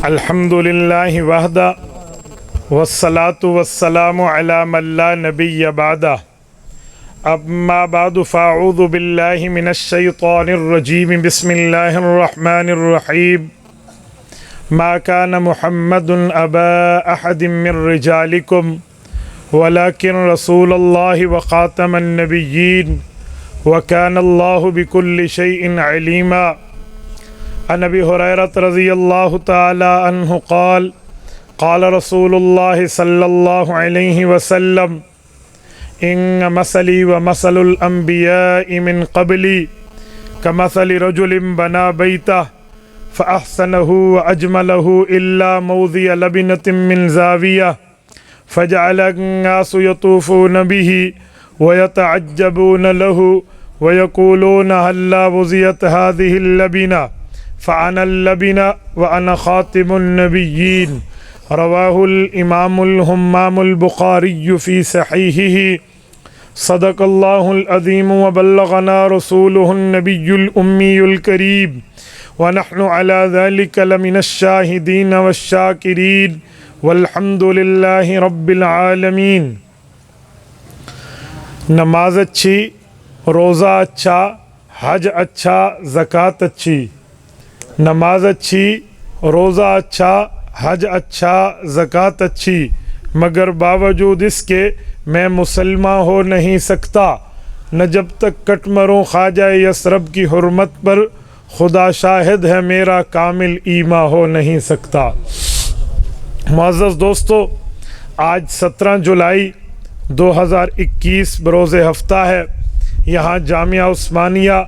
الحمد للہ وحدہ والصلاة والسلام علی من لا نبی بعدہ اما بعد فاعوذ باللہ من الشیطان الرجیم بسم اللہ الرحمن الرحیم ما كان محمد ابا احد من رجالکم ولكن رسول اللہ وخاتم النبیین وكان اللہ بكل شیء علیما عن ابی ہریرہ رضی اللہ تعالی عنہ قال قال رسول اللہ صلی اللہ علیہ وسلم ان مثلی ومثل الانبیاء من قبلی کمثل رجل بنا بیتہ فاحسنہ واجملہ الا موضع لبنۃ من زاویہ فجعل الناس یطوفون به ویتعجبون له ویقولون هلا وضعت هذه اللبنہ فأنا اللبنہ وأنا خاتم النبیین رواہ الامام الہمام البخاری فی صحیحہ صدق اللہ العظیم وبلغنا رسولہ النبی الأمی الکریم ونحن على ذلك لمن الشاہدین والشاکرین والحمد للہ رب العالمین۔ نماز اچھی، روزہ اچھا، حج اچھا، زکوٰۃ اچھی۔ نماز اچھی، روزہ اچھا، حج اچھا، زکوٰۃ اچھی، مگر باوجود اس کے میں مسلمان ہو نہیں سکتا نہ جب تک کٹ مروں خواجہ یثرب کی حرمت پر، خدا شاہد ہے میرا کامل ایمان ہو نہیں سکتا۔ معزز دوستو، آج 17 جولائی 2021 بروز ہفتہ ہے۔ یہاں جامعہ عثمانیہ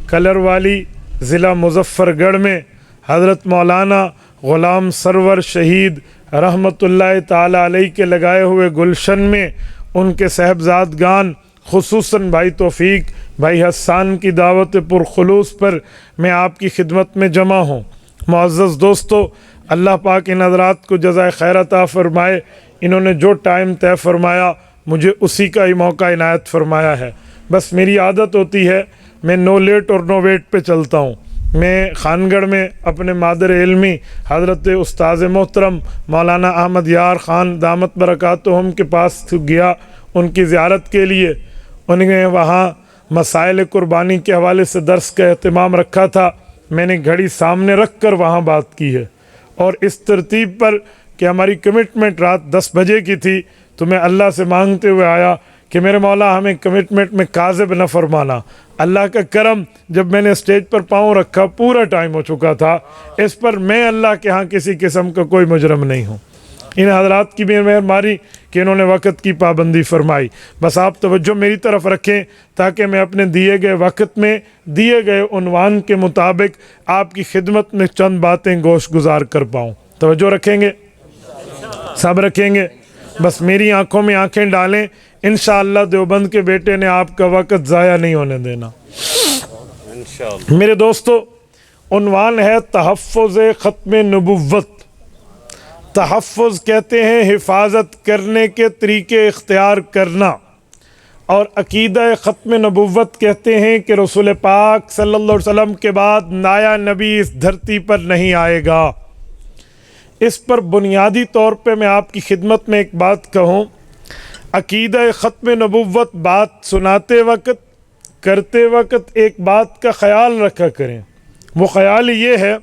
کلر والی ضلع مظفر گڑھ میں حضرت مولانا غلام سرور شہید رحمۃ اللہ تعالی علیہ کے لگائے ہوئے گلشن میں ان کے صاحبزادگان خصوصاً بھائی توفیق، بھائی حسان کی دعوت پرخلوص پر میں آپ کی خدمت میں جمع ہوں۔ معزز دوستو، اللہ پاک ان حضرات کو جزائے خیر عطا فرمائے۔ انہوں نے جو ٹائم طے فرمایا مجھے اسی کا ہی موقع عنایت فرمایا ہے۔ بس میری عادت ہوتی ہے میں نو لیٹ اور نو ویٹ پہ چلتا ہوں۔ میں خانگڑھ میں اپنے مادر علمی حضرت استاذ محترم مولانا احمد یار خان دامت برکاتہم کے پاس گیا ان کی زیارت کے لیے۔ انہوں نے وہاں مسائل قربانی کے حوالے سے درس کا اہتمام رکھا تھا۔ میں نے گھڑی سامنے رکھ کر وہاں بات کی ہے، اور اس ترتیب پر کہ ہماری کمٹمنٹ رات 10 بجے کی تھی، تو میں اللہ سے مانگتے ہوئے آیا کہ میرے مولا ہمیں کمٹمنٹ میں کاذب نہ فرمانا۔ اللہ کا کرم، جب میں نے اسٹیج پر پاؤں رکھا پورا ٹائم ہو چکا تھا۔ اس پر میں اللہ کے ہاں کسی قسم کا کوئی مجرم نہیں ہوں۔ ان حضرات کی بھی مہربانی کہ انہوں نے وقت کی پابندی فرمائی۔ بس آپ توجہ میری طرف رکھیں تاکہ میں اپنے دیے گئے وقت میں دیے گئے عنوان کے مطابق آپ کی خدمت میں چند باتیں گوش گزار کر پاؤں۔ توجہ رکھیں گے؟ سب رکھیں گے؟ بس میری آنکھوں میں آنکھیں ڈالیں، انشاءاللہ دیوبند کے بیٹے نے آپ کا وقت ضائع نہیں ہونے دینا۔ میرے دوستو، عنوان ہے تحفظ ختم نبوت۔ تحفظ کہتے ہیں حفاظت کرنے کے طریقے اختیار کرنا، اور عقیدہ ختم نبوت کہتے ہیں کہ رسول پاک صلی اللہ علیہ وسلم کے بعد نیا نبی اس دھرتی پر نہیں آئے گا۔ اس پر بنیادی طور پہ میں آپ کی خدمت میں ایک بات کہوں، عقیدہ ختم نبوت بات سناتے وقت، کرتے وقت ایک بات کا خیال رکھا کریں۔ وہ خیال یہ ہے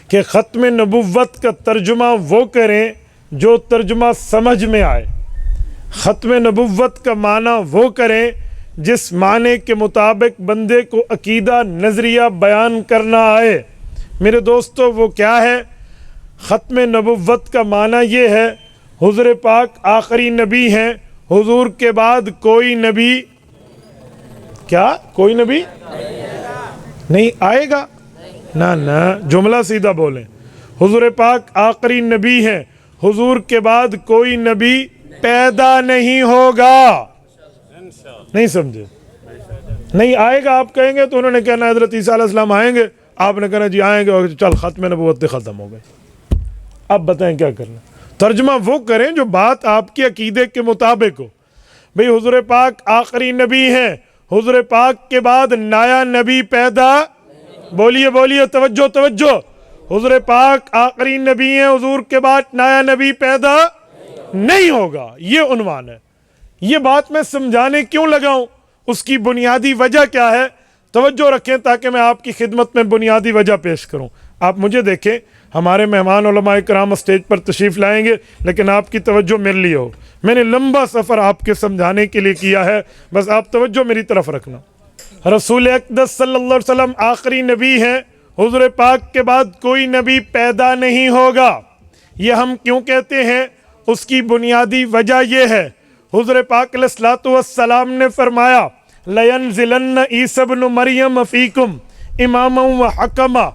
کہ ختم نبوت کا ترجمہ وہ کریں جو ترجمہ سمجھ میں آئے۔ ختم نبوت کا معنی وہ کریں جس معنی کے مطابق بندے کو عقیدہ نظریہ بیان کرنا آئے۔ میرے دوستو، وہ کیا ہے؟ ختم نبوت کا معنی یہ ہے حضور پاک آخری نبی ہیں، حضور کے بعد کوئی نبی کیا؟ کوئی نبی نہیں آئے گا؟ نہ، جملہ سیدھا بولیں۔ حضور پاک آخری نبی ہیں، حضور کے بعد کوئی نبی پیدا نہیں ہوگا۔ نہیں سمجھے؟ نہیں آئے گا آپ کہیں گے تو انہوں نے کہنا حضرت عیسیٰ علیہ السلام آئیں گے، آپ نے کہنا جی آئیں گے، اور چل ختم نبوت ختم ہو گئی۔ اب بتائیں کیا کرنا؟ ترجمہ وہ کریں جو بات آپ کے عقیدے کے مطابق ہو۔ بھئی حضور پاک آخری نبی ہیں، حضور پاک کے بعد نیا نبی پیدا، بولیے بولیے، توجہ توجہ، حضور پاک آخری نبی ہیں، حضور کے بعد نیا نبی پیدا نہیں ہوگا، یہ عنوان ہے۔ یہ بات میں سمجھانے کیوں لگا ہوں، اس کی بنیادی وجہ کیا ہے، توجہ رکھیں تاکہ میں آپ کی خدمت میں بنیادی وجہ پیش کروں۔ آپ مجھے دیکھیں، ہمارے مہمان علماء کرام اسٹیج پر تشریف لائیں گے، لیکن آپ کی توجہ میرے لیے ہو۔ میں نے لمبا سفر آپ کے سمجھانے کے لیے کیا ہے، بس آپ توجہ میری طرف رکھنا۔ رسول اقدس صلی اللہ علیہ وسلم آخری نبی ہیں، حضور پاک کے بعد کوئی نبی پیدا نہیں ہوگا۔ یہ ہم کیوں کہتے ہیں، اس کی بنیادی وجہ یہ ہے، حضور پاک علیہ الصلوۃ والسلام نے فرمایا لَيَنزِلَنَّ عِیسیٰ ابْنُ مَرْیَمَ فِیکُم امامًا وحکما۔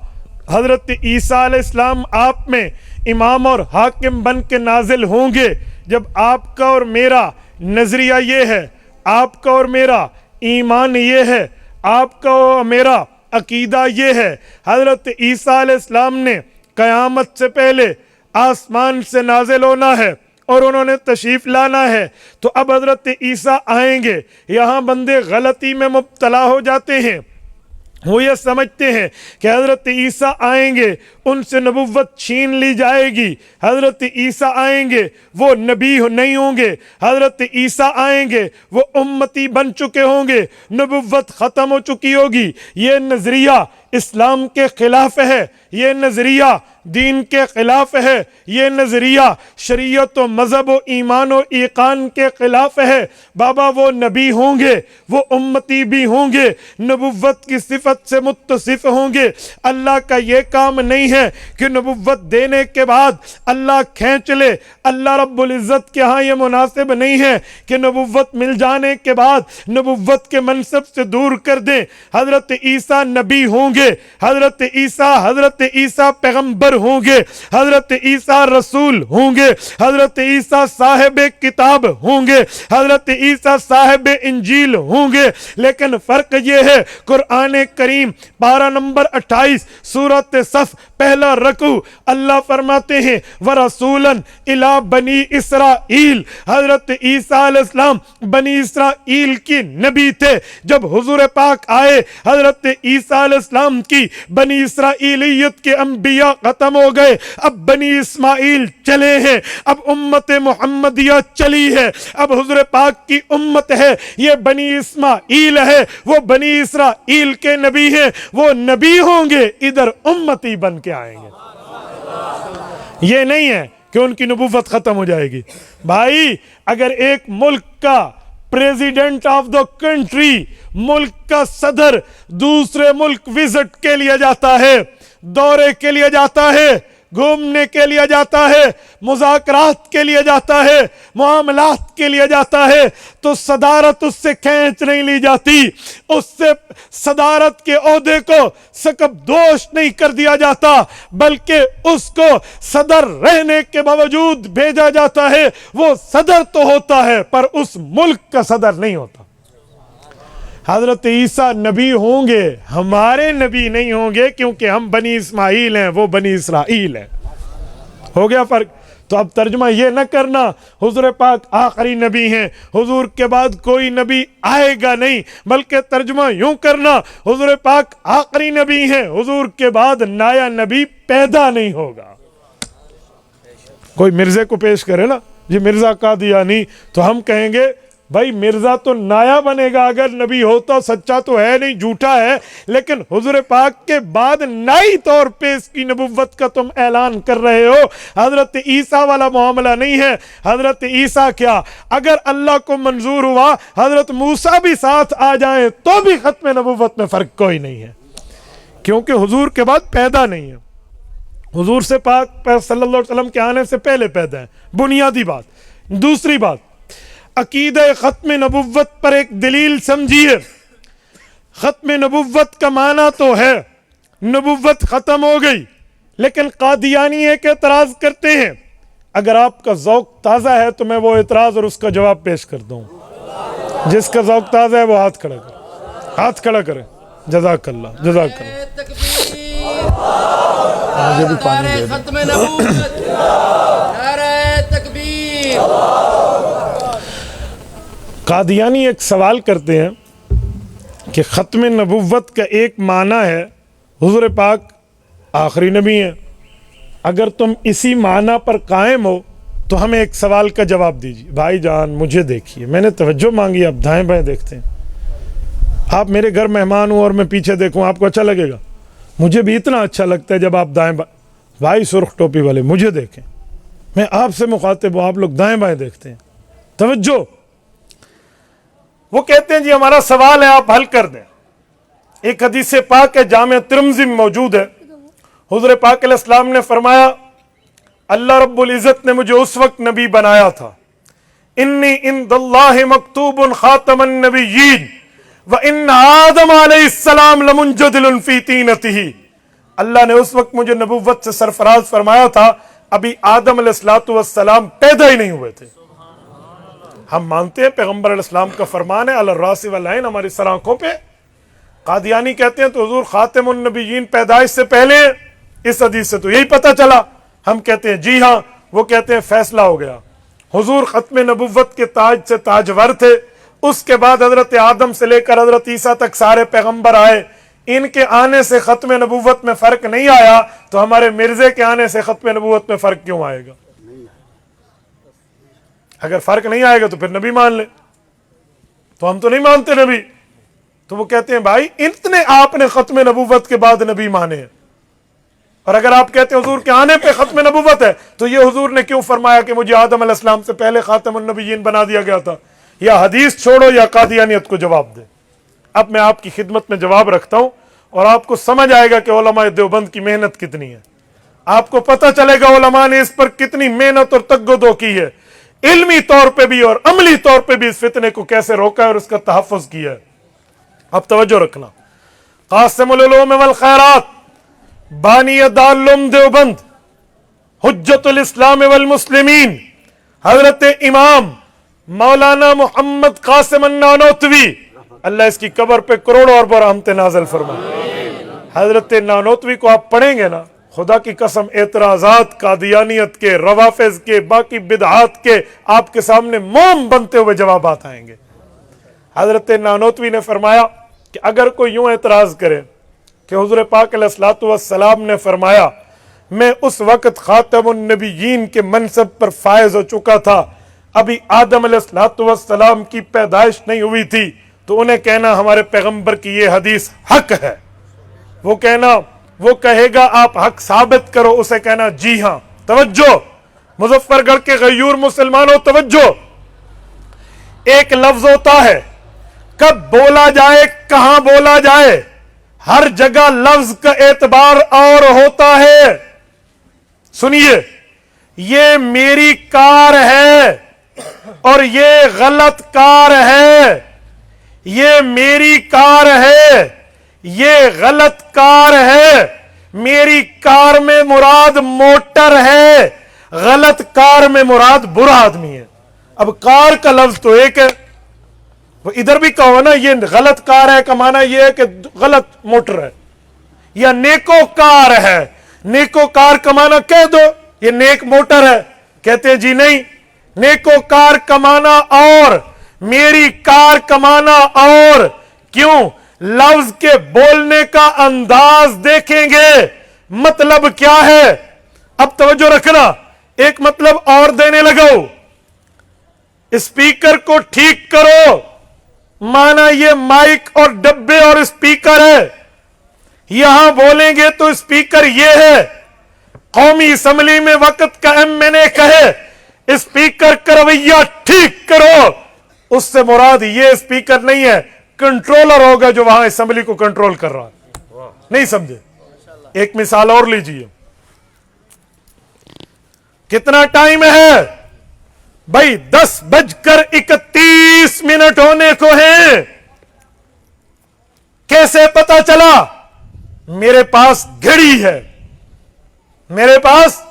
حضرت عیسیٰ علیہ السلام آپ میں امام اور حاکم بن کے نازل ہوں گے۔ جب آپ کا اور میرا نظریہ یہ ہے، آپ کا اور میرا ایمان یہ ہے، آپ کا اور میرا عقیدہ یہ ہے، حضرت عیسیٰ علیہ السلام نے قیامت سے پہلے آسمان سے نازل ہونا ہے اور انہوں نے تشریف لانا ہے، تو اب حضرت عیسیٰ آئیں گے۔ یہاں بندے غلطی میں مبتلا ہو جاتے ہیں، وہ یہ سمجھتے ہیں کہ حضرت عیسیٰ آئیں گے، ان سے نبوت چھین لی جائے گی، حضرت عیسیٰ آئیں گے وہ نبی نہیں ہوں گے، حضرت عیسیٰ آئیں گے وہ امتی بن چکے ہوں گے، نبوت ختم ہو چکی ہوگی۔ یہ نظریہ اسلام کے خلاف ہے، یہ نظریہ دین کے خلاف ہے، یہ نظریہ شریعت و مذہب و ایمان و ایقان کے خلاف ہے۔ بابا وہ نبی ہوں گے، وہ امتی بھی ہوں گے، نبوت کی صفت سے متصف ہوں گے۔ اللہ کا یہ کام نہیں ہے کہ نبوت دینے کے بعد اللہ کھینچ لے۔ اللہ رب العزت کے ہاں یہ مناسب نہیں ہے کہ نبوت مل جانے کے بعد نبوت کے منصب سے دور کر دیں۔ حضرت عیسیٰ نبی ہوں گے، حضرت عیسیٰ پیغمبر ہوں گے، حضرت عیسیٰ رسول ہوں گے، حضرت عیسیٰ صاحب کتاب ہوں گے، حضرت عیسیٰ صاحب انجیل ہوں گے۔ لیکن فرق یہ ہے، قرآن کریم پارہ نمبر 28 سورۃ صف پہلا رکوع، اللہ فرماتے ہیں وَرَسُولًا إِلَىٰ بَنِي اسرائیل۔ حضرت عیسیٰ علیہ السلام بنی اسرائیل کی نبی تھے۔ جب حضور پاک آئے، حضرت عیسیٰ علیہ السلام کی بنی اسرائیلیت کے انبیاء ختم ہو گئے، اب بنی اسماعیل چلے ہیں، اب امت محمدیہ چلی ہے، اب حضور پاک کی امت ہے، یہ بنی اسماعیل ہے، وہ بنی اسرائیل کے نبی ہیں، وہ نبی ہوں گے، ادھر امتی بن کے آئیں گے۔ یہ نہیں ہے کہ ان کی نبوت ختم ہو جائے گی۔ بھائی اگر ایک ملک کا پریزیڈنٹ آف دا کنٹری، ملک کا صدر دوسرے ملک وزٹ کے لیے جاتا ہے، دورے کے لیے جاتا ہے، گھومنے کے لیے جاتا ہے، مذاکرات کے لیے جاتا ہے، معاملات کے لیے جاتا ہے، تو صدارت اس سے کھینچ نہیں لی جاتی، اس سے صدارت کے عہدے کو سکب دوش نہیں کر دیا جاتا، بلکہ اس کو صدر رہنے کے باوجود بھیجا جاتا ہے۔ وہ صدر تو ہوتا ہے پر اس ملک کا صدر نہیں ہوتا۔ حضرت عیسیٰ نبی ہوں گے، ہمارے نبی نہیں ہوں گے، کیونکہ ہم بنی اسماعیل ہیں، وہ بنی اسرائیل ہیں۔ ہو گیا فرق؟ تو اب ترجمہ یہ نہ کرنا حضور پاک آخری نبی ہیں، حضور کے بعد کوئی نبی آئے گا نہیں، بلکہ ترجمہ یوں کرنا حضور پاک آخری نبی ہیں، حضور کے بعد نیا نبی پیدا نہیں ہوگا۔ کوئی مرزے کو پیش کرے نا جی مرزا قادیانی، تو ہم کہیں گے بھائی مرزا تو نیا بنے گا، اگر نبی ہوتا سچا تو ہے نہیں، جھوٹا ہے، لیکن حضور پاک کے بعد نئی طور پہ اس کی نبوت کا تم اعلان کر رہے ہو۔ حضرت عیسیٰ والا معاملہ نہیں ہے۔ حضرت عیسیٰ کیا، اگر اللہ کو منظور ہوا حضرت موسیٰ بھی ساتھ آ جائیں تو بھی ختم نبوت میں فرق کوئی نہیں ہے، کیونکہ حضور کے بعد پیدا نہیں ہے، حضور سے پاک صلی اللہ علیہ وسلم کے آنے سے پہلے پیدا ہے، بنیادی بات۔ دوسری بات، عقیدہ ختم نبوت پر ایک دلیل سمجھیے۔ ختم نبوت کا معنی تو ہے نبوت ختم ہو گئی، لیکن قادیانی ایک اعتراض کرتے ہیں۔ اگر آپ کا ذوق تازہ ہے تو میں وہ اعتراض اور اس کا جواب پیش کر دوں۔ جس کا ذوق تازہ ہے وہ ہاتھ کھڑا کرے، ہاتھ کھڑا کرے۔ جزاک اللہ، جزاک اللہ۔ مجھے بھی پانی دے ختم نبوت، نعرہ تکبیر۔ قادیانی ایک سوال کرتے ہیں کہ ختم نبوت کا ایک معنی ہے حضور پاک آخری نبی ہیں. اگر تم اسی معنی پر قائم ہو تو ہمیں ایک سوال کا جواب دیجیے. بھائی جان مجھے دیکھیے, میں نے توجہ مانگی, آپ دائیں بائیں دیکھتے ہیں. آپ میرے گھر مہمان ہوں اور میں پیچھے دیکھوں, آپ کو اچھا لگے گا؟ مجھے بھی اتنا اچھا لگتا ہے جب آپ دائیں بائیں. بھائی سرخ ٹوپی والے مجھے دیکھیں, میں آپ سے مخاطب ہوں, آپ لوگ دائیں بائیں دیکھتے ہیں. توجہ. وہ کہتے ہیں جی ہمارا سوال ہے, آپ حل کر دیں. ایک حدیث پاک ہے, جامع ترمذی میں موجود ہے. حضور پاک علیہ السلام نے فرمایا اللہ رب العزت نے مجھے اس وقت نبی بنایا تھا, انی عند اللہ مکتوب خاتم النبیین وان آدم علیہ السلام لمنجدل فی طینتہ. اللہ نے اس وقت مجھے نبوت سے سرفراز فرمایا تھا, ابھی آدم علیہ السلام پیدا ہی نہیں ہوئے تھے. ہم مانتے ہیں پیغمبر علیہ السلام کا فرمان ہے علی الراس والعین, ہماری سر آنکھوں پہ. قادیانی کہتے ہیں تو حضور خاتم النبیین پیدائش سے پہلے, اس حدیث سے تو یہی پتہ چلا. ہم کہتے ہیں جی ہاں, وہ کہتے ہیں فیصلہ ہو گیا. حضور ختم نبوت کے تاج سے تاجور تھے. اس کے بعد حضرت آدم سے لے کر حضرت عیسیٰ تک سارے پیغمبر آئے. ان کے آنے سے ختم نبوت میں فرق نہیں آیا, تو ہمارے مرزے کے آنے سے ختم نبوت میں فرق کیوں آئے گا؟ اگر فرق نہیں آئے گا تو پھر نبی مان لیں. تو ہم تو نہیں مانتے نبی. تو وہ کہتے ہیں بھائی اتنے آپ نے ختم نبوت کے بعد نبی مانے ہیں, اور اگر آپ کہتے ہیں حضور کے آنے پہ ختم نبوت ہے, تو یہ حضور نے کیوں فرمایا کہ مجھے آدم علیہ السلام سے پہلے خاتم النبیین بنا دیا گیا تھا؟ یا حدیث چھوڑو یا قادیانیت کو جواب دے. اب میں آپ کی خدمت میں جواب رکھتا ہوں, اور آپ کو سمجھ آئے گا کہ علماء دیوبند کی محنت کتنی ہے. آپ کو پتہ چلے گا علماء نے اس پر کتنی محنت اور تگدو کی ہے, علمی طور پہ بھی اور عملی طور پہ بھی اس فتنے کو کیسے روکا ہے اور اس کا تحفظ کیا ہے. اب توجہ رکھنا. قاسم العلوم والخیرات, بانی دارالعلوم دیوبند, حجت الاسلام والمسلمین, حضرت امام مولانا محمد قاسم النانوتوی, اللہ اس کی قبر پہ کروڑوں ارب رحمت نازل فرمائے. حضرت نانوتوی کو آپ پڑھیں گے نا, خدا کی قسم اعتراضات قادیانیت کے, روافظ کے, باقی بدعات کے آپ کے سامنے موم بنتے ہوئے جوابات آئیں گے. حضرت نانوتوی نے فرمایا کہ اگر کوئی یوں اعتراض کرے کہ حضور پاک علیہ السلام نے فرمایا میں اس وقت خاتم النبیین کے منصب پر فائز ہو چکا تھا, ابھی آدم علیہ السلام کی پیدائش نہیں ہوئی تھی, تو انہیں کہنا ہمارے پیغمبر کی یہ حدیث حق ہے. وہ کہے گا آپ حق ثابت کرو, اسے کہنا جی ہاں. توجہ مظفر گڑھ کے غیور مسلمانوں, توجہ. ایک لفظ ہوتا ہے, کب بولا جائے, کہاں بولا جائے, ہر جگہ لفظ کا اعتبار اور ہوتا ہے. سنیے, یہ میری کار ہے اور یہ غلط کار ہے. یہ میری کار ہے, یہ غلط کار ہے. میری کار میں مراد موٹر ہے, غلط کار میں مراد برا آدمی ہے. اب کار کا لفظ تو ایک ہے, وہ ادھر بھی کہو نا یہ غلط کار ہے کا معنی یہ ہے کہ غلط موٹر ہے, یا نیکو کار ہے, نیکو کار کا معنی کہہ دو یہ نیک موٹر ہے. کہتے ہیں جی نہیں, نیکو کار کا معنی اور میری کار کا معنی اور. کیوں؟ لفظ کے بولنے کا انداز دیکھیں گے, مطلب کیا ہے. اب توجہ رکھنا, ایک مطلب اور دینے لگو, اسپیکر کو ٹھیک کرو, مانا یہ مائک اور ڈبے اور اسپیکر ہے. یہاں بولیں گے تو اسپیکر یہ ہے. قومی اسمبلی میں وقت کا MNA کہے اسپیکر کا رویہ ٹھیک کرو, اس سے مراد یہ اسپیکر نہیں ہے, کنٹرولر ہوگا جو وہاں اسمبلی کو کنٹرول کر رہا ہے. نہیں سمجھے؟ ایک مثال اور لیجئے. کتنا ٹائم ہے بھائی؟ 10:31 ہونے کو ہیں. کیسے پتا چلا؟ میرے پاس گھڑی ہے, میرے پاس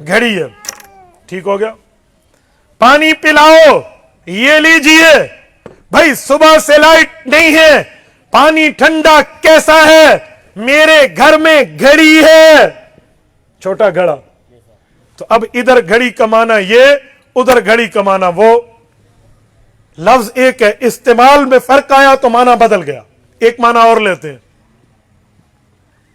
گھڑی ہے. ٹھیک ہو گیا. پانی پلاؤ, یہ لیجئے. بھائی صبح سے لائٹ نہیں ہے, پانی ٹھنڈا کیسا ہے؟ میرے گھر میں گھڑی ہے, چھوٹا گھڑا. تو اب ادھر گھڑی کا معنی یہ, ادھر گھڑی کا معنی وہ. لفظ ایک ہے, استعمال میں فرق آیا تو معنی بدل گیا. ایک معنی اور لیتے ہیں.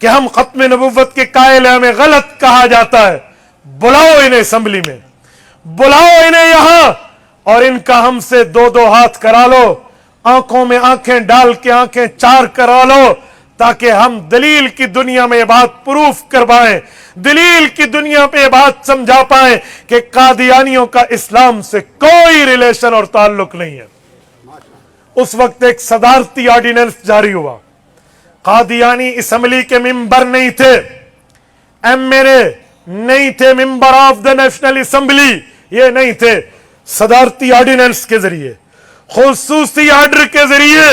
کہ ہم ختم نبوت کے قائل ہیں, ہمیں غلط کہا جاتا ہے. بلاؤ انہیں اسمبلی میں, بلاؤ انہیں یہاں, اور ان کا ہم سے دو دو ہاتھ کرا لو, آنکھوں میں آنکھیں ڈال کے آنکھیں چار کرا لو, تاکہ ہم دلیل کی دنیا میں یہ بات پروف کروائیں, دلیل کی دنیا پہ یہ بات سمجھا پائیں کہ قادیانیوں کا اسلام سے کوئی ریلیشن اور تعلق نہیں ہے. اس وقت ایک صدارتی آرڈیننس جاری ہوا. قادیانی اسمبلی کے ممبر نہیں تھے, ایم ایل اے نہیں تھے, member of the national assembly یہ نہیں تھے. صدارتی آرڈیننس کے ذریعے, خصوصی آرڈر کے ذریعے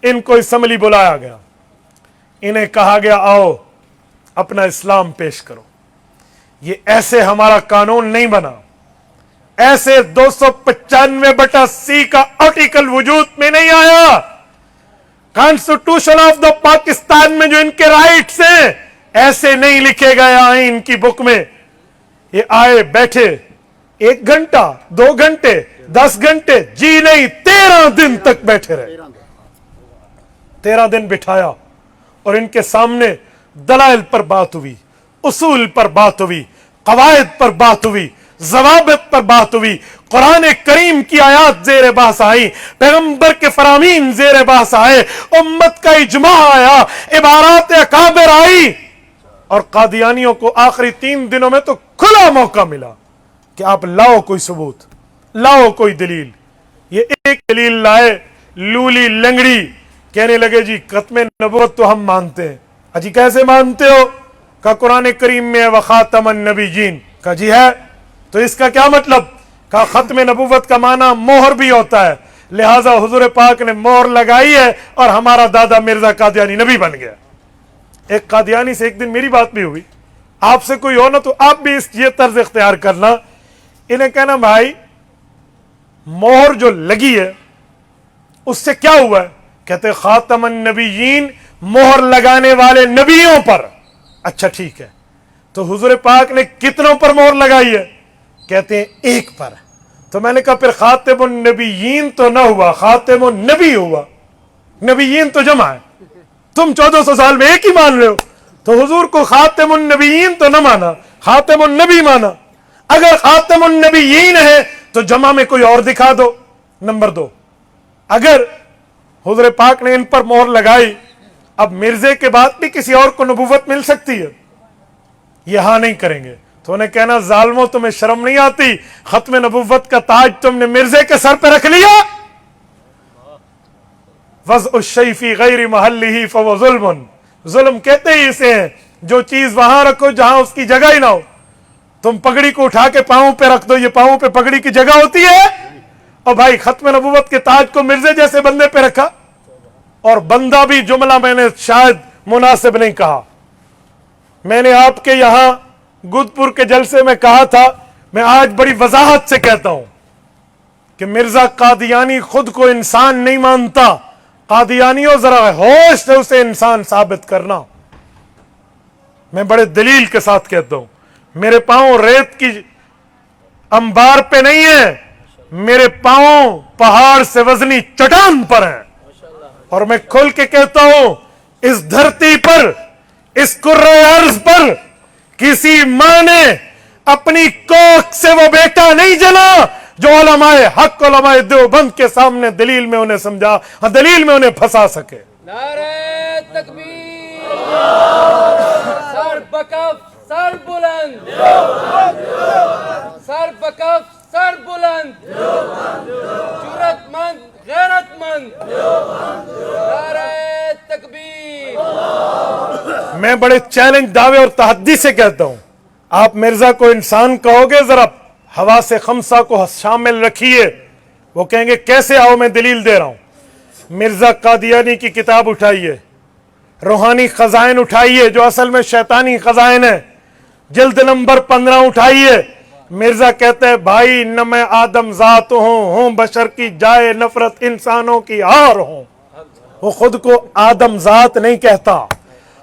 ان کو اسمبلی بلایا گیا. انہیں کہا گیا آؤ اپنا اسلام پیش کرو. یہ ایسے ہمارا قانون نہیں بنا, ایسے 295/C کا آرٹیکل وجود میں نہیں آیا. کانسٹیٹیوشن آف دا پاکستان میں جو ان کے رائٹس ہیں ایسے نہیں لکھے گئے آئین کی بک میں. یہ آئے بیٹھے 1 گھنٹہ 2 گھنٹے 10 گھنٹے جی نہیں 13 دن تک بیٹھے رہے. 13 دن بٹھایا اور ان کے سامنے دلائل پر بات ہوئی, اصول پر بات ہوئی, قواعد پر بات ہوئی, ضوابط پر بات ہوئی, قرآن کریم کی آیات زیر بحث آئی, پیغمبر کے فرامین زیر بحث آئے, امت کا اجماع آیا, عبارات اکابر آئی. اور قادیانیوں کو آخری 3 دنوں میں تو کھلا موقع ملا کہ آپ لاؤ کوئی ثبوت, لاؤ کوئی دلیل. یہ ایک دلیل لائے, لولی لنگڑی, کہنے لگے جی ختم نبوت تو ہم مانتے ہیں. اجی کیسے مانتے ہو؟ کہا قرآن کریم میں وخاتم النبیین. کہا جی ہے, تو اس کا کیا مطلب؟ کہا ختم نبوت کا معنی مہر بھی ہوتا ہے, لہٰذا حضور پاک نے مہر لگائی ہے اور ہمارا دادا مرزا قادیانی نبی بن گیا. ایک قادیانی سے ایک دن میری بات بھی ہوئی, آپ سے کوئی ہو نا تو آپ بھی یہ طرز اختیار کرنا. انہیں کہنا بھائی مہر جو لگی ہے اس سے کیا ہوا ہے؟ کہتے خاتم النبیین مہر لگانے والے نبیوں پر. اچھا ٹھیک ہے, تو حضور پاک نے کتنوں پر مہر لگائی ہے؟ کہتے ہیں 1 پر. تو میں نے کہا پھر خاتم النبیین تو نہ ہوا, خاتم النبی ہوا. نبیین تو جمع ہے, تم 1400 سال میں ایک ہی مان رہے ہو, تو حضور کو خاتم النبیین تو نہ مانا, خاتم النبی مانا. اگر خاتم النبیین ہے تو جمع میں کوئی اور دکھا دو. نمبر 2, اگر حضور پاک نے ان پر مہر لگائی, اب مرزے کے بعد بھی کسی اور کو نبوت مل سکتی ہے, یہ ہاں نہیں کریں گے. تو انہیں کہنا ظالموں تمہیں شرم نہیں آتی, ختم نبوت کا تاج تم نے مرزے کے سر پہ رکھ لیا. وضع الشیء فی غیر محلہ فہو ظلم. ظلم کہتے ہی اسے ہیں جو چیز وہاں رکھو جہاں اس کی جگہ ہی نہ ہو. تم پگڑی کو اٹھا کے پاؤں پہ رکھ دو, یہ پاؤں پہ پگڑی کی جگہ ہوتی ہے؟ اور بھائی ختم نبوت کے تاج کو مرزے جیسے بندے پہ رکھا, اور بندہ بھی جملہ میں نے شاید مناسب نہیں کہا. میں نے آپ کے یہاں گودپور کے جلسے میں کہا تھا, میں آج بڑی وضاحت سے کہتا ہوں کہ مرزا قادیانی خود کو انسان نہیں مانتا. قادیانیوں ذرا ہوش سے اسے انسان ثابت کرنا. میں بڑے دلیل کے ساتھ کہتا ہوں, میرے پاؤں ریت کی انبار پہ نہیں ہے, میرے پاؤں پہاڑ سے وزنی چٹان پر ہیں. اور میں کھل کے کہتا ہوں اس دھرتی پر, اس کرۂ ارض پر کسی ماں نے اپنی کوکھ سے وہ بیٹا نہیں جنا جو علماء حق, علماء دیوبند کے سامنے دلیل میں انہیں سمجھا, دلیل میں انہیں پھنسا سکے. نعرہ تکبیر, سر بکف سر بلند, سر بکف سر بلند, جرأت مند غیرت مند, نعرہ تکبیر. میں بڑے چیلنج, دعوے اور تحدی سے کہتا ہوں, آپ مرزا کو انسان کہو گے, ذرا حواس خمسہ کو شامل رکھیے. وہ کہیں گے کیسے آؤ, میں دلیل دے رہا ہوں. مرزا قادیانی کی کتاب اٹھائیے, روحانی خزائن اٹھائیے جو اصل میں شیطانی خزائن ہے, جلد نمبر 15 اٹھائیے. مرزا کہتے ہیں بھائی نہ میں آدم ذات ہوں بشر کی جائے نفرت انسانوں کی ہار ہوں. وہ خود کو آدم ذات نہیں کہتا,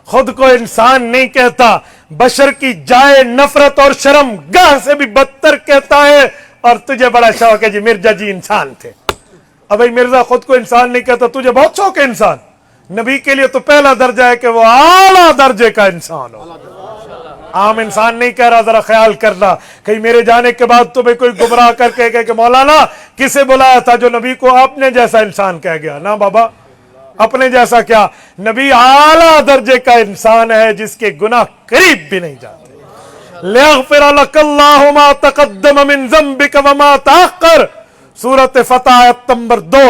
خود کو انسان نہیں کہتا, بشر کی جائے نفرت اور شرم گاہ سے بھی بدتر کہتا ہے. اور تجھے بڑا شوق ہے جی مرزا جی انسان تھے. اب بھائی مرزا خود کو انسان نہیں کہتا, تجھے بہت شوق ہے انسان. نبی کے لیے تو پہلا درجہ ہے کہ وہ اعلیٰ درجے کا انسان ہو. عام انسان نہیں کہہ رہا, ذرا خیال کرنا کہیں میرے جانے کے بعد تمہیں کوئی گمراہ کر کے کہے کہ مولانا کسے بلایا تھا جو نبی کو اپنے جیسا انسان کہہ گیا. نہ بابا, اپنے جیسا کیا, نبی اعلیٰ درجے کا انسان ہے جس کے گناہ قریب بھی نہیں جاتے. لِيَغْفِرَ لَكَ اللَّهُ مَا تَقَدَّمَ مِن ذَنبِكَ وَمَا تَأَخَّرَ. سورۃ فتح آیت نمبر 2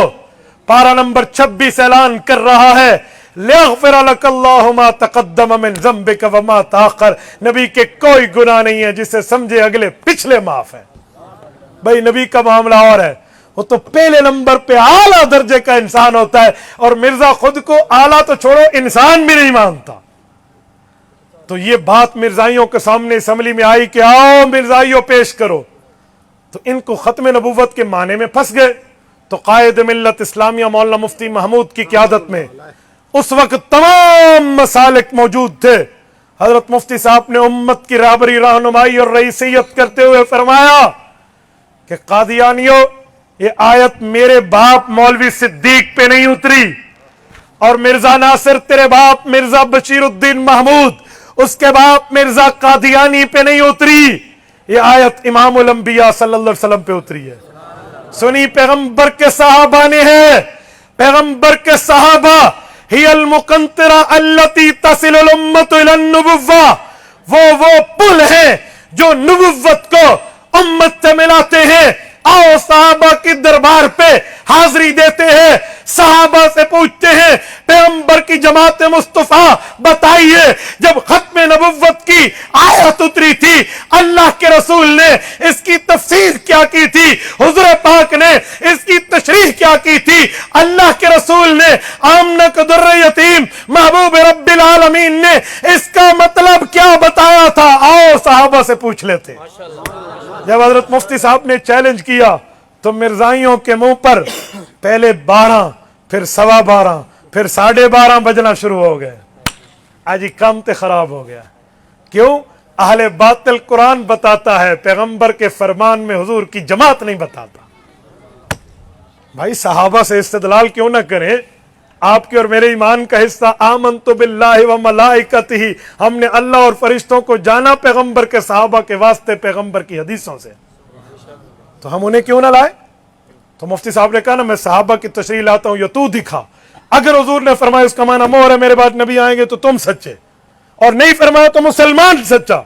پارہ نمبر 26 اعلان کر رہا ہے لِيَغْفِرَ لَكَ اللَّهُ مَا تَقَدَّمَ مِن ذَنبِكَ وَمَا تَأَخَّرَ. نبی کے کوئی گناہ نہیں ہے جسے سمجھے اگلے پچھلے معاف ہیں. بھائی نبی کا معاملہ اور ہے, وہ تو پہلے نمبر پہ اعلیٰ درجے کا انسان ہوتا ہے, اور مرزا خود کو اعلیٰ تو چھوڑو انسان بھی نہیں مانتا. تو یہ بات مرزائیوں کے سامنے اسمبلی میں آئی کہ آؤ مرزائیوں پیش کرو, تو ان کو ختم نبوت کے معنی میں پھنس گئے. تو قائد ملت اسلامیہ مولانا مفتی محمود کی قیادت میں اس وقت تمام مسالک موجود تھے. حضرت مفتی صاحب نے امت کی رہبری, رہنمائی اور رئیسیت کرتے ہوئے فرمایا کہ قادیانیوں, یہ آیت میرے باپ مولوی صدیق پہ نہیں اتری, اور مرزا ناصر تیرے باپ مرزا بشیر الدین محمود, اس کے باپ مرزا قادیانی پہ نہیں اتری. یہ آیت امام الانبیاء صلی اللہ علیہ وسلم پہ اتری ہے. سنی پیغمبر کے صحابہ نے ہے, پیغمبر کے صحابہ ہی المقنطرہ التی تصل الامت الی النبوہ, وہ پل ہیں جو نبوت کو امت سے ملاتے ہیں. آؤ صحابہ کی دربار پہ حاضری دیتے ہیں, صحابہ سے پوچھتے ہیں پیغمبر کی جماعت مصطفیٰ بتائیے جب ختم نبوت کی آیت اتری تھی اللہ کے رسول نے اس کی تفسیر کیا کی تھی, حضور پاک نے اس کی تشریح کیا کی تھی, اللہ کے رسول نے آمنہ کا در یتیم محبوب رب العالمین نے اس کا مطلب کیا بتایا تھا. آؤ صحابہ سے پوچھ لیتے. جب حضرت مفتی صاحب نے چیلنج کیا تو مرزائیوں کے منہ پر پہلے 12 پھر 12:15 پھر 12:30 بجنا شروع ہو گئے. آج کام تے خراب ہو گیا. کیوں؟ اہل باطل قرآن بتاتا ہے, پیغمبر کے فرمان میں حضور کی جماعت نہیں بتاتا. بھائی صحابہ سے استدلال کیوں نہ کریں؟ آپ کے اور میرے ایمان کا حصہ آمنت باللہ و ملائکتہ, ہم نے اللہ اور فرشتوں کو جانا پیغمبر کے صحابہ کے واسطے, پیغمبر کی حدیثوں سے. تو ہم انہیں کیوں نہ لائے؟ تو مفتی صاحب نے کہا نا میں صحابہ کی تشریح لاتا ہوں, یا تو دکھا. اگر حضور نے فرمایا اس کا معنی مہر ہے میرے بعد نبی آئیں گے تو تم سچے, اور نہیں فرمایا تو مسلمان سچا,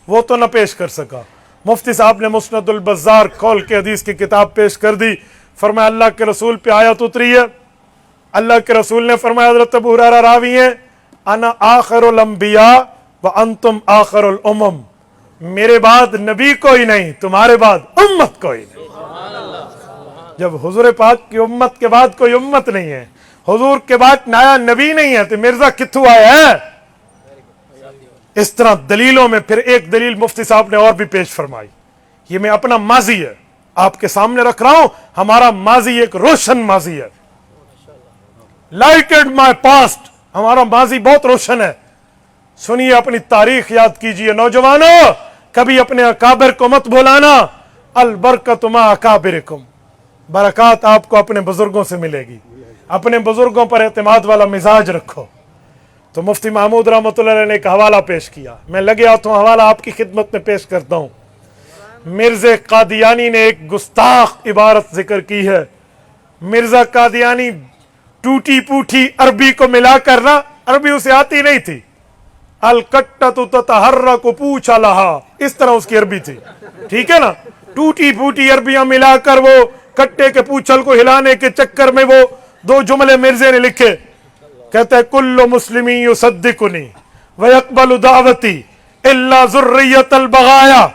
وہ تو نہ پیش کر سکا. مفتی صاحب نے مسند البزار کھول کے حدیث کی کتاب پیش کر دی. فرمایا اللہ کے رسول پہ آیت اتری ہے, اللہ کے رسول نے فرمایا, حضرت ابو ہریرہ راوی ہیں, انا آخر الانبیاء وانتم آخر الامم, میرے بعد نبی کوئی نہیں, تمہارے بعد امت کوئی نہیں. جب حضور پاک کی امت کے بعد کوئی امت نہیں ہے, حضور کے بعد نیا نبی نہیں ہے, تو مرزا کتھو آیا ہے؟ اس طرح دلیلوں میں پھر ایک دلیل مفتی صاحب نے اور بھی پیش فرمائی. یہ میں اپنا ماضی ہے آپ کے سامنے رکھ رہا ہوں, ہمارا ماضی ایک روشن ماضی ہے. لائٹڈ مائی پاسٹ, ہمارا ماضی بہت روشن ہے. سنیے, اپنی تاریخ یاد کیجئے نوجوانوں, کبھی اپنے اکابر کو مت بھولانا. البرکت ما اکابرکم, برکات آپ کو اپنے بزرگوں سے ملے گی. اپنے بزرگوں پر اعتماد والا مزاج رکھو. تو مفتی محمود رحمۃ اللہ علیہ نے ایک حوالہ پیش کیا, میں لگے آتا ہوں حوالہ آپ کی خدمت میں پیش کرتا ہوں. مرزا قادیانی نے ایک گستاخ عبارت ذکر کی ہے. مرزا قادیانی ٹوٹی پوٹی عربی کو ملا کر نا, عربی اسے آتی نہیں تھی, الکٹۃ تتحرک پوچھا لہا, اس طرح اس کی عربی تھی, ٹھیک ہے نا. ٹوٹی پوٹی عربیاں ملا کر وہ کٹے کے پوچھل کو ہلانے کے چکر میں وہ 2 جملے مرزے نے لکھے. کہتے ہیں کل مسلمی یصدقنی ویقبل دعوتی الا ذریۃ البغایا,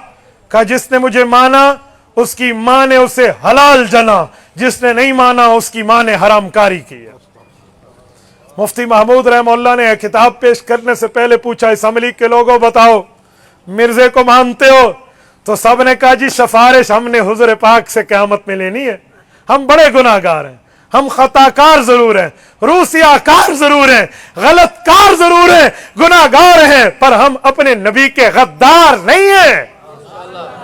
کہ جس نے مجھے مانا اس کی ماں نے اسے حلال جنا, جس نے نہیں مانا اس کی ماں نے حرام کاری کی ہے. مفتی محمود رحمہ اللہ نے کتاب پیش کرنے سے پہلے پوچھا اسمبلی کے لوگوں بتاؤ مرزے کو مانتے ہو؟ تو سب نے کہا جی سفارش ہم نے حضور پاک سے قیامت میں لینی ہے. ہم بڑے گناہ گار ہیں, ہم خطا کار ضرور ہیں, روسیا کار ضرور ہیں, غلط کار ضرور ہیں, گناہ گار ہیں, پر ہم اپنے نبی کے غدار نہیں ہیں.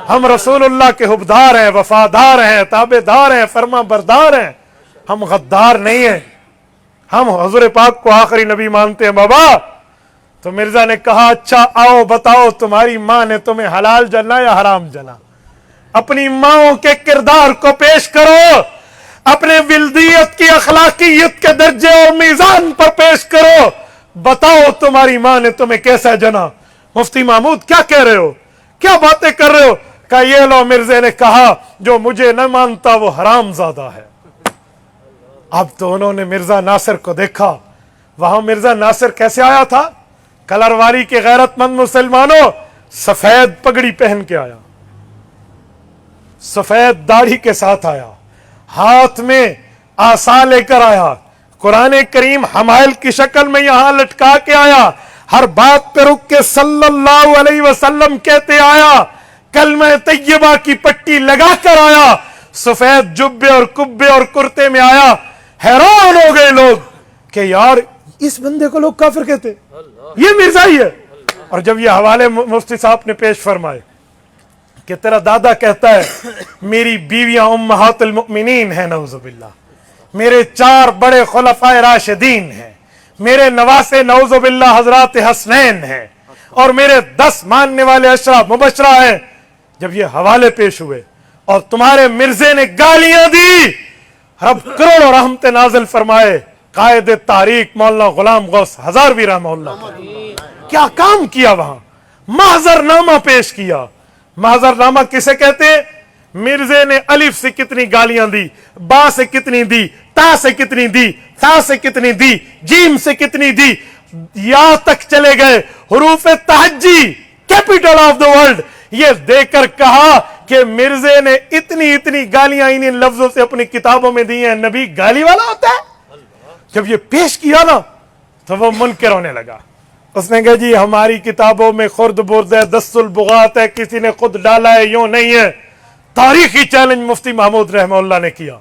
ہم رسول اللہ کے حبدار ہیں, وفادار ہیں, تابع دار ہیں, فرما بردار ہیں, ہم غدار نہیں ہیں. ہم حضور پاک کو آخری نبی مانتے ہیں بابا. تو مرزا نے کہا اچھا آؤ بتاؤ تمہاری ماں نے تمہیں حلال جنا یا حرام جنا؟ اپنی ماؤں کے کردار کو پیش کرو، اپنے ولدیت کی اخلاقیت کے درجے اور میزان پر پیش کرو، بتاؤ تمہاری ماں نے تمہیں کیسا جنا؟ مفتی محمود کیا کہہ رہے ہو، کیا باتیں کر رہے ہو؟ کہ یہ لو مرزے نے کہا جو مجھے نہ مانتا وہ حرام زادہ ہے. اب تو انہوں نے مرزا ناصر کو دیکھا. وہاں مرزا ناصر کیسے آیا تھا؟ کلر والی کے غیرت مند مسلمانوں، سفید پگڑی پہن کے آیا، سفید داڑھی کے ساتھ آیا، ہاتھ میں عصا لے کر آیا، قرآن کریم حمائل کی شکل میں یہاں لٹکا کے آیا، ہر بات پہ رک کے صلی اللہ علیہ وسلم کہتے آیا، کلمہ طیبہ کی پٹی لگا کر آیا، سفید جبے اور کبے اور کرتے میں آیا. حیران ہو گئے لوگ کہ یار اس بندے کو لوگ کافر کہتے، یہ مرزا ہی ہے. اور جب یہ حوالے مفتی صاحب نے پیش فرمائے کہ تیرا دادا کہتا ہے میری بیویاں امہات المؤمنین ہیں، نعوذ باللہ، میرے 4 بڑے خلفائے راشدین ہیں، میرے نواسے نعوذ باللہ حضرات حسنین ہیں، اور میرے 10 ماننے والے اشرا مبشرہ ہیں. جب یہ حوالے پیش ہوئے اور تمہارے مرزے نے گالیاں دی، رب کروڑوں رحمت نازل فرمائے. قائد تحریک مولانا غلام غوث ہزاروی رحمہ اللہ کیا کام کیا وہاں؟ معذر نامہ پیش کیا. معذر نامہ کسے کہتے ہیں؟ مرزے نے الف سے کتنی گالیاں دی، با سے کتنی دی، تا سے کتنی دی، تا سے کتنی دی، جیم سے کتنی دی، یا تک چلے گئے حروف تہجی کیپٹل آف دا ورلڈ. یہ دے کر کہا کہ مرزے نے اتنی گالیاں انہیں لفظوں سے اپنی کتابوں میں دی ہیں. نبی گالی والا ہوتا ہے؟ جب یہ پیش کیا نا تو وہ منکر ہونے لگا. اس نے کہا جی ہماری کتابوں میں خرد برد ہے، دست البغات ہے، کسی نے خود ڈالا ہے، یوں نہیں ہے. تاریخی چیلنج مفتی محمود رحمہ اللہ نے کیا.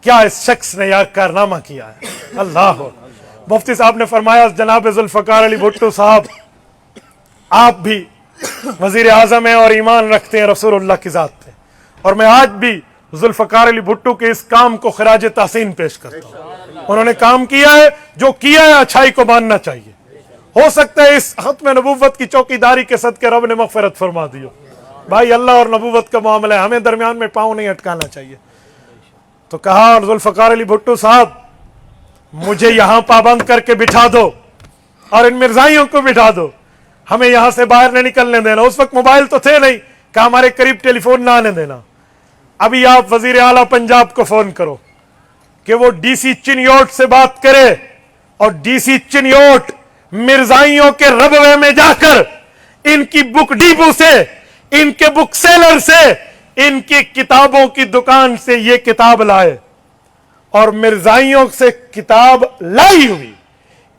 کیا اس شخص نے یہ کارنامہ کیا ہے؟ اللہ. مفتی صاحب نے فرمایا جناب ذوالفقار علی بھٹو صاحب آپ بھی وزیر اعظم ہیں اور ایمان رکھتے ہیں رسول اللہ کی ذات پہ، اور میں آج بھی ذوالفقار علی بھٹو کے اس کام کو خراج تحسین پیش کرتا ہوں. انہوں نے کام کیا ہے، جو کیا ہے اچھائی کو ماننا چاہیے. ہو سکتا ہے اس ختم نبوت کی چوکیداری کے صدقے رب نے مغفرت فرما دی ہو. بھائی اللہ اور نبوت کا معاملہ ہے، ہمیں درمیان میں پاؤں نہیں اٹکانا چاہیے. تو کہا ذوالفقار علی بھٹو صاحب مجھے یہاں پابند کر کے بٹھا دو اور ان مرزائیوں کو بٹھا دو، ہمیں یہاں سے باہر نہ نکلنے دینا. اس وقت موبائل تو تھے نہیں کہ ہمارے قریب ٹیلی فون نہ آنے دینا. ابھی آپ وزیر اعلیٰ پنجاب کو فون کرو کہ وہ ڈی سی چنیوٹ سے بات کرے، اور ڈی سی چنیوٹ مرزائیوں کے ربوے میں جا کر ان کی بک ڈیپو سے، ان کے بک سیلر سے، ان کی کتابوں کی دکان سے یہ کتاب لائے. اور مرزائیوں سے کتاب لائی ہوئی،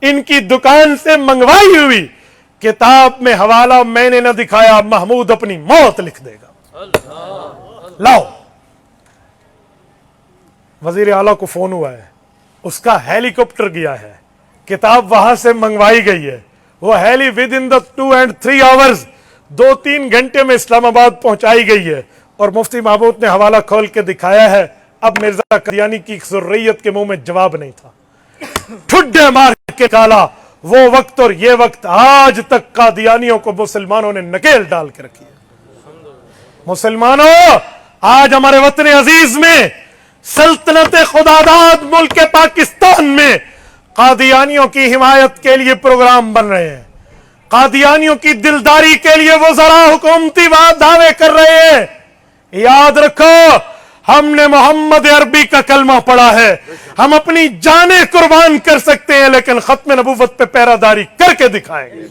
ان کی دکان سے منگوائی ہوئی کتاب میں حوالہ میں نے نہ دکھایا، محمود اپنی موت لکھ دے گا. لاؤ. وزیر اعلیٰ کو فون ہوا ہے، اس کا ہیلی کاپٹر گیا ہے، کتاب وہاں سے منگوائی گئی ہے، وہ ہیلی with in the 2 and 3 hours 2-3 گھنٹے میں اسلام آباد پہنچائی گئی ہے. اور مفتی محمود نے حوالہ کھول کے دکھایا ہے. اب مرزا قادیانی کی ذریت کے منہ میں جواب نہیں تھا، ٹھڈے مار کے کالا. وہ وقت اور یہ وقت آج تک قادیانیوں کو مسلمانوں نے نکیل ڈال کے رکھی ہے. مسلمانوں آج ہمارے وطن عزیز میں سلطنت خداداد ملک پاکستان میں قادیانیوں کی حمایت کے لیے پروگرام بن رہے ہیں، قادیانیوں کی دلداری کے لیے وہ ذرا حکومتی دعوے کر رہے ہیں. یاد رکھو ہم نے محمد عربی کا کلمہ پڑھا ہے، ہم اپنی جانیں قربان کر سکتے ہیں لیکن ختم نبوت پہ پیراداری کر کے دکھائیں گے.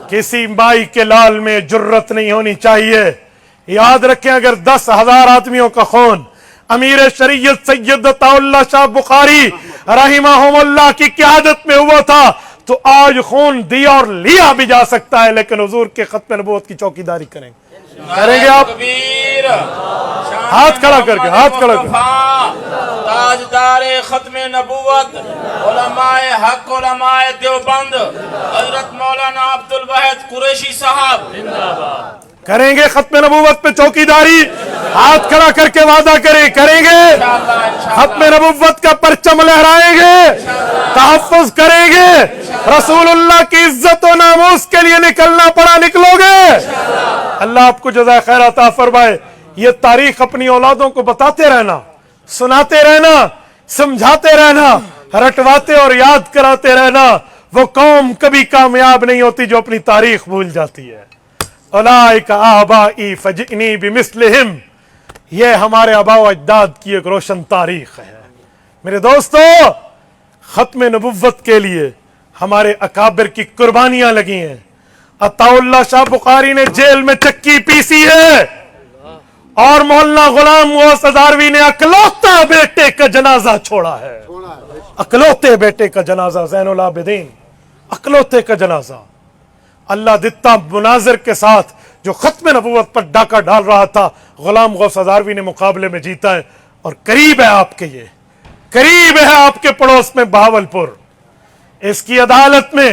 کسی مائی کے لال میں جرت نہیں ہونی چاہیے. یاد رکھیں اگر 10,000 آدمیوں کا خون امیر شریعت سید عطا اللہ شاہ بخاری رحمہم اللہ کی قیادت میں ہوا تھا تو آج خون دیا اور لیا بھی جا سکتا ہے، لیکن حضور کے ختم نبوت کی چوکیداری کریں گے آپ. ہاتھ کھڑا کر کے، ہاتھ کھڑا کر کے. تاجدار ختم نبوت علماء حق علماء دیوبند حضرت مولانا عبدالواحد قریشی صاحب کریں گے ختم نبوت پہ چوکیداری. ہاتھ کھڑا کر کے وعدہ کریں گے ختم نبوت کا پرچم لہرائیں گے, تحفظ کریں گے, رسول اللہ کی عزت و ناموس کے لیے نکلنا پڑا نکلو گے. اللہ آپ کو جزائے خیر عطا فرمائے. یہ تاریخ اپنی اولادوں کو بتاتے رہنا, سناتے رہنا, سمجھاتے رہنا, رٹواتے اور یاد کراتے رہنا. وہ قوم کبھی کامیاب نہیں ہوتی جو اپنی تاریخ بھول جاتی ہے. اولئک آبائی فجئنی بمثلہم, یہ ہمارے آباء و اجداد کی ایک روشن تاریخ ہے. میرے دوستو, ختم نبوت کے لیے ہمارے اکابر کی قربانیاں لگی ہیں. عطا اللہ شاہ بخاری نے جیل میں چکی پیسی ہے, اور مولانا غلام غوث ہزاروی نے اکلوتا بیٹے کا جنازہ چھوڑا ہے. اکلوتے بیٹے کا جنازہ, زین العابدین, اکلوتے کا جنازہ. اللہ دتا مناظر کے ساتھ جو ختم نبوت پر ڈاکہ ڈال رہا تھا, غلام غوث ہزاروی نے مقابلے میں جیتا ہے. اور قریب ہے آپ کے, یہ قریب ہے آپ کے پڑوس میں بہاولپور. اس کی عدالت میں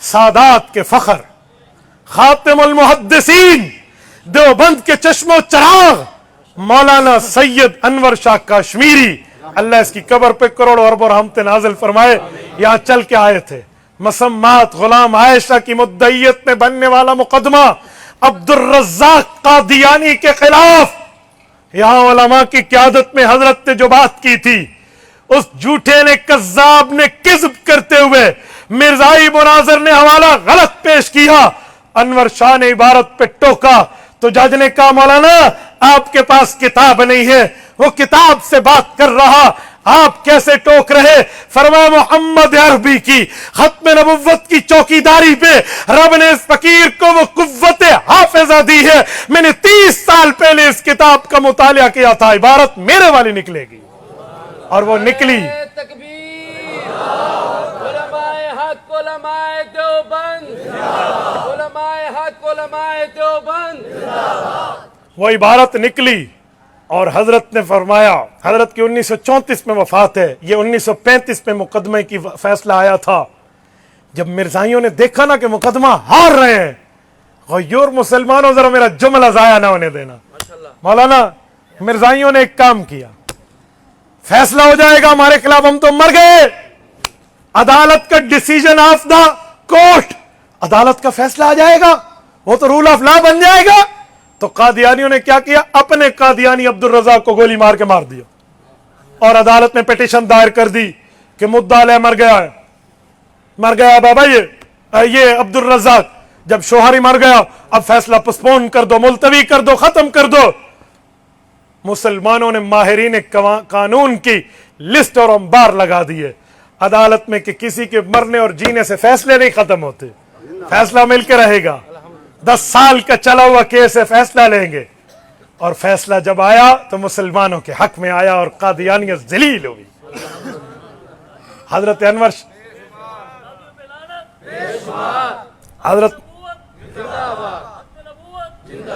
سادات کے فخر, خاتم المحدثین, دیوبند کے چشم و چراغ مولانا سید انور شاہ کاشمیری, اللہ اس کی قبر پہ کروڑوں ارب رحمت نازل فرمائے, یہاں چل کے آئے تھے. مسمات غلام عائشہ کی مدعیت میں بننے والا مقدمہ عبد الرزاق قادیانی کے خلاف, یہاں علماء کی قیادت میں حضرت نے جو بات کی تھی, اس جھوٹے نے, کذاب نے کذب کرتے ہوئے مرزائی مناظر نے حوالہ غلط پیش کیا. انور شاہ نے عبارت پہ ٹوکا تو جج نے کہا مولانا آپ کے پاس کتاب نہیں ہے, وہ کتاب سے بات کر رہا, آپ کیسے ٹوک رہے؟ فرمایا محمد عربی کی ختم نبوت کی چوکیداری پہ رب نے اس فقیر کو وہ قوت حافظہ دی ہے. میں نے 30 سال پہلے اس کتاب کا مطالعہ کیا تھا, عبارت میرے والی نکلے گی, اور وہ نکلی. تکبیر, علماء حق, علماء دیوبند, علماء حق, علماء دیوبند. وہ عبارت نکلی اور حضرت نے فرمایا, حضرت کی 1934 میں وفات ہے, یہ 1935 میں مقدمے کی فیصلہ آیا تھا. جب مرزائیوں نے دیکھا نا کہ مقدمہ ہار رہے ہیں, غیور مسلمانوں ذرا میرا جملہ ضائع نہ ہونے دینا. مولانا مرزائیوں نے ایک کام کیا, فیصلہ ہو جائے گا ہمارے خلاف, ہم تو مر گئے. عدالت کا ڈیسیجن آف دا کورٹ, عدالت کا فیصلہ آ جائے گا, وہ تو رول آف لا بن جائے گا. تو قادیانیوں نے کیا کیا, اپنے قادیانی عبد الرزاق کو گولی مار کے مار دیا, اور عدالت میں پیٹیشن دائر کر دی کہ مدعا علیہ مر گیا ہے, مر گیا بابا یہ عبد الرزاق, جب شوہر ہی مر گیا اب فیصلہ پسپون کر دو, ملتوی کر دو, ختم کر دو. مسلمانوں نے ماہرین قانون کی لسٹ اور انبار لگا دیے عدالت میں کہ کسی کے مرنے اور جینے سے فیصلے نہیں ختم ہوتے, فیصلہ مل کے رہے گا. 10 سال کا چلا ہوا کیس ہے, فیصلہ لیں گے. اور فیصلہ جب آیا تو مسلمانوں کے حق میں آیا اور قادیانیت ذلیل ہوئی. حضرت انور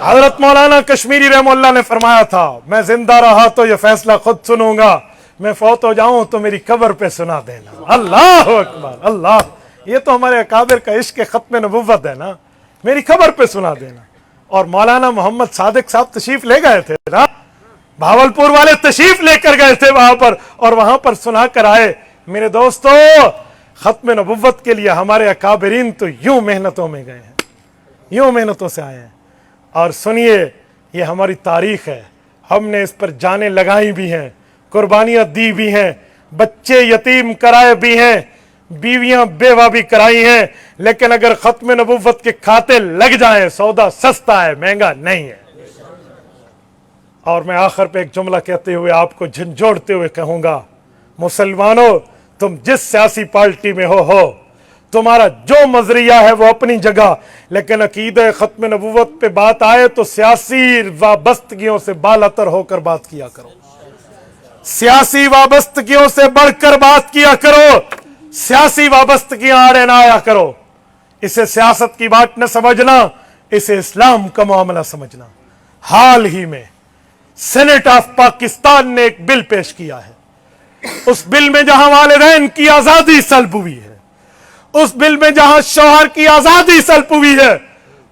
حضرت مولانا کشمیری رحمہ اللہ نے فرمایا تھا, میں زندہ رہا تو یہ فیصلہ خود سنوں گا, میں فوت ہو جاؤں تو میری قبر پہ سنا دینا. اللہ اکبر, اللہ, یہ تو ہمارے اکابر کا عشق ختم نبوت ہے نا, میری خبر پہ سنا دینا. اور مولانا محمد صادق صاحب تشریف لے گئے تھے نا, بھاولپور والے تشریف لے کر گئے تھے وہاں پر, اور وہاں پر سنا کر آئے. میرے دوستو, ختم نبوت کے لیے ہمارے اکابرین تو یوں محنتوں میں گئے ہیں, یوں محنتوں سے آئے ہیں. اور سنیے, یہ ہماری تاریخ ہے, ہم نے اس پر جانیں لگائی بھی ہیں, قربانیاں دی بھی ہیں, بچے یتیم کرائے بھی ہیں, بیویاں بیوہ بھی کرائی ہیں. لیکن اگر ختم نبوت کے کھاتے لگ جائیں, سودا سستا ہے, مہنگا نہیں ہے. اور میں آخر پہ ایک جملہ کہتے ہوئے آپ کو جھنجھوڑتے ہوئے کہوں گا, مسلمانوں تم جس سیاسی پارٹی میں ہو, تمہارا جو مزریہ ہے وہ اپنی جگہ, لیکن عقیدہ ختم نبوت پہ بات آئے تو سیاسی وابستگیوں سے بالاتر ہو کر بات کیا کرو, سیاسی وابستگیوں سے بڑھ کر بات کیا کرو, سیاسی وابستگیاں آڑے نہ آیا کرو. اسے سیاست کی بات نہ سمجھنا, اسے اسلام کا معاملہ سمجھنا. حال ہی میں سینٹ آف پاکستان نے ایک بل پیش کیا ہے, اس بل میں جہاں والدین کی آزادی سلب ہوئی ہے, اس بل میں جہاں شوہر کی آزادی سلب ہوئی ہے,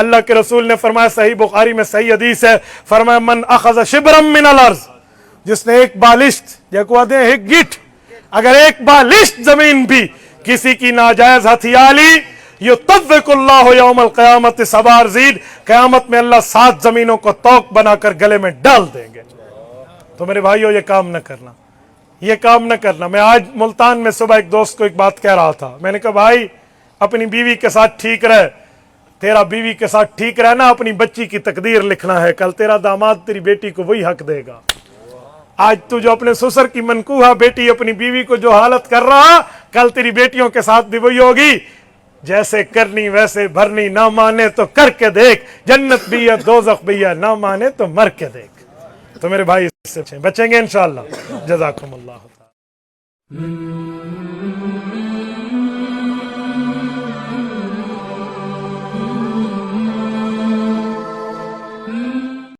اللہ کے رسول نے فرمایا, صحیح بخاری میں صحیح حدیث ہے, فرمایا من اخذ شبرا من الارض, جس نے ایک بالشت یا کہتے ہیں ایک گٹھ, اگر ایک بالشت زمین بھی کسی کی ناجائز ہتھیا لی, یطوق اللہ یوم القیامت سبع ارضین, قیامت میں اللہ 7 زمینوں کو توق بنا کر گلے میں ڈال دیں گے. تو میرے بھائیو یہ کام نہ کرنا, یہ کام نہ کرنا. میں آج ملتان میں صبح ایک دوست کو ایک بات کہہ رہا تھا, میں نے کہا بھائی اپنی بیوی کے ساتھ ٹھیک رہ, تیرا بیوی کے ساتھ ٹھیک رہنا, اپنی بچی کی تقدیر لکھنا ہے, کل تیرا داماد تیری بیٹی کو وہی حق دے گا. آج تو جو اپنے سسر کی منکوہا بیٹی اپنی بیوی کو جو حالت کر رہا, کل تیری بیٹیوں کے ساتھ بھی وہی ہوگی. جیسے کرنی ویسے بھرنی, نہ مانے تو کر کے دیکھ, جنت بھی ہے دوزخ بھی ہے, نہ مانے تو مر کے دیکھ. تو میرے بھائی اس سے بچیں گے انشاءاللہ. جزاکم اللہ.